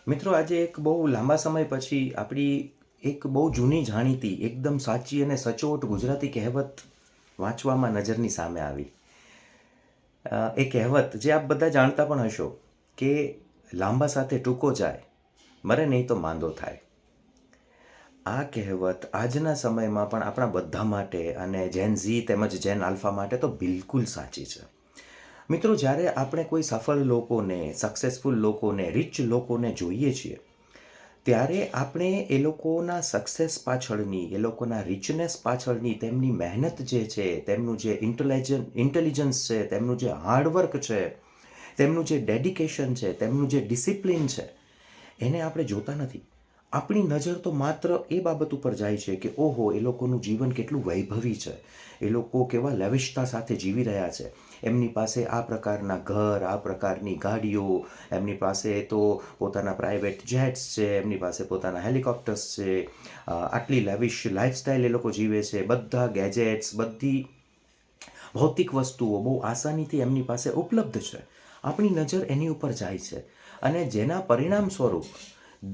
મિત્રો, આજે એક બહુ લાંબા સમય પછી આપણી એક બહુ જૂની જાણીતી એકદમ સાચી અને સચોટ ગુજરાતી કહેવત વાંચવામાં નજરની સામે આવી. એ કહેવત જે આપ બધા જાણતા પણ હશો કે લાંબા સાથે ટૂંકો જાય, મરે નહીં તો માંદો થાય. આ કહેવત આજના સમયમાં પણ આપણા બધા માટે અને જેન ઝી તેમજ જેન આલ્ફા માટે તો બિલકુલ સાચી છે. મિત્રો, જ્યારે આપણે કોઈ સફળ લોકોને, સક્સેસફુલ લોકોને, રિચ લોકોને જોઈએ છીએ, ત્યારે આપણે એ લોકોના સક્સેસ પાછળની, એ લોકોના રિચનેસ પાછળની તેમની મહેનત જે છે, તેમનું જે ઇન્ટેલિજન્સ છે, તેમનું જે હાર્ડવર્ક છે, તેમનું જે ડેડિકેશન છે, તેમનું જે ડિસિપ્લિન છે, એને આપણે જોતા નથી. આપણી નજર તો માત્ર એ બાબત ઉપર જાય છે કે ઓહો, એ લોકોનું જીવન કેટલું વૈભવી છે, એ લોકો કેવા લેવિશતા સાથે જીવી રહ્યા છે, એમની પાસે આ પ્રકારના ઘર, આ પ્રકારની ગાડીઓ, એમની પાસે તો પોતાના પ્રાઇવેટ જેટ્સ છે, એમની પાસે પોતાના હેલિકોપ્ટર્સ છે, આટલી લેવિશ લાઈફસ્ટાઈલ એ લોકો જીવે છે, બધા ગેજેટ્સ, બધી ભૌતિક વસ્તુઓ બહુ આસાનીથી એમની પાસે ઉપલબ્ધ છે. આપણી નજર એની ઉપર જાય છે અને જેના પરિણામ સ્વરૂપ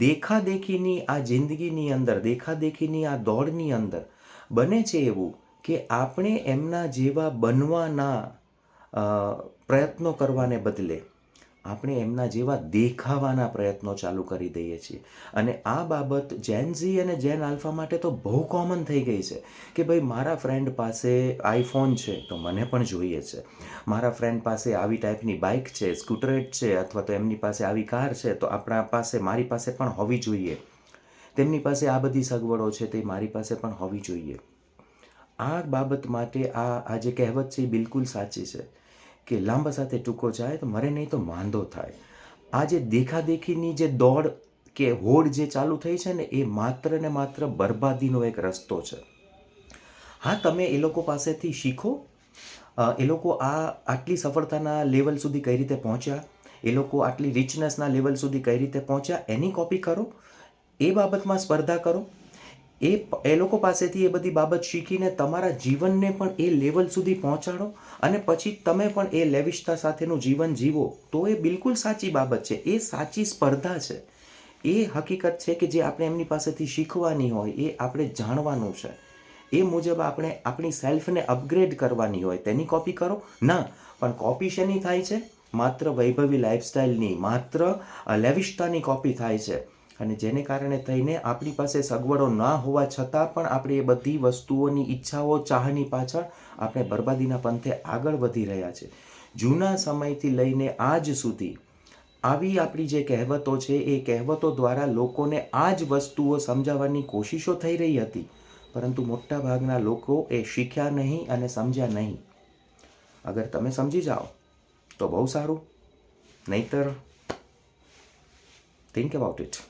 દેખાદેખીની આ જિંદગીની અંદર, દેખાદેખીની આ દોડની અંદર બને છે એવું કે આપણે એમના જેવા બનવાના પ્રયત્નો કરવાને બદલે આપણે એમના જેવા દેખાવાના પ્રયત્નો ચાલુ કરી દઈએ છીએ. અને આ બાબત જેન ઝી અને જેન આલ્ફા માટે તો બહુ કોમન થઈ ગઈ છે કે ભાઈ, મારા ફ્રેન્ડ પાસે આઈફોન છે તો મને પણ જોઈએ છે, મારા ફ્રેન્ડ પાસે આવી ટાઈપની બાઇક છે, સ્કૂટરેટ છે, અથવા તો એમની પાસે આવી કાર છે તો આપણા પાસે, મારી પાસે પણ હોવી જોઈએ, તેમની પાસે આ બધી સગવડો છે તે મારી પાસે પણ હોવી જોઈએ. આ બાબત માટે આ જે કહેવત છે એ બિલકુલ સાચી છે કે લાંબા સાથે ટૂંકો જાય તો મરે નહીં તો માંદો થાય. આ જે દેખાદેખીની જે દોડ કે હોડ જે ચાલુ થઈ છે ને, એ માત્ર ને માત્ર બરબાદીનો એક રસ્તો છે. હા, તમે એ લોકો પાસેથી શીખો, એ લોકો આટલી સફળતાના લેવલ સુધી કઈ રીતે પહોંચ્યા, એ લોકો આટલી રિચનેસના લેવલ સુધી કઈ રીતે પહોંચ્યા, એની કોપી કરો, એ બાબતમાં સ્પર્ધા કરો, એ લોકો પાસેથી એ બધી બાબત શીખીને તમારા જીવનને પણ એ લેવલ સુધી પહોંચાડો અને પછી તમે પણ એ લેવિશતા સાથેનું જીવન જીવો, તો એ બિલકુલ સાચી બાબત છે. એ સાચી સ્પર્ધા છે. એ હકીકત છે કે જે આપણે એમની પાસેથી શીખવાની હોય, એ આપણે જાણવાનું છે. એ મુજબ આપણે આપણી સેલ્ફને અપગ્રેડ કરવાની હોય, તેની કોપી કરો ના. પણ કોપી શેની થાય છે? માત્ર વૈભવી લાઈફસ્ટાઈલની, માત્ર લેવિશતાની કોપી થાય છે. અને જેને કારણે થઈને આપણી પાસે સગવડો ના હોવા છતાં પણ આપણે એ બધી વસ્તુઓની ઈચ્છાઓ, ચાહની પાછળ આપણે બરબાદીના પંથે આગળ વધી રહ્યા છે. જૂના સમયથી લઈને આજ સુધી આવી આપણી જે કહેવતો છે, એ કહેવતો દ્વારા લોકોને આ જ વસ્તુઓ સમજાવવાની કોશિશો થઈ રહી હતી, પરંતુ મોટાભાગના લોકો એ શીખ્યા નહીં અને સમજ્યા નહીં. અગર તમે સમજી જાઓ તો બહુ સારું, નહીતર થિંક અબાઉટ ઇટ.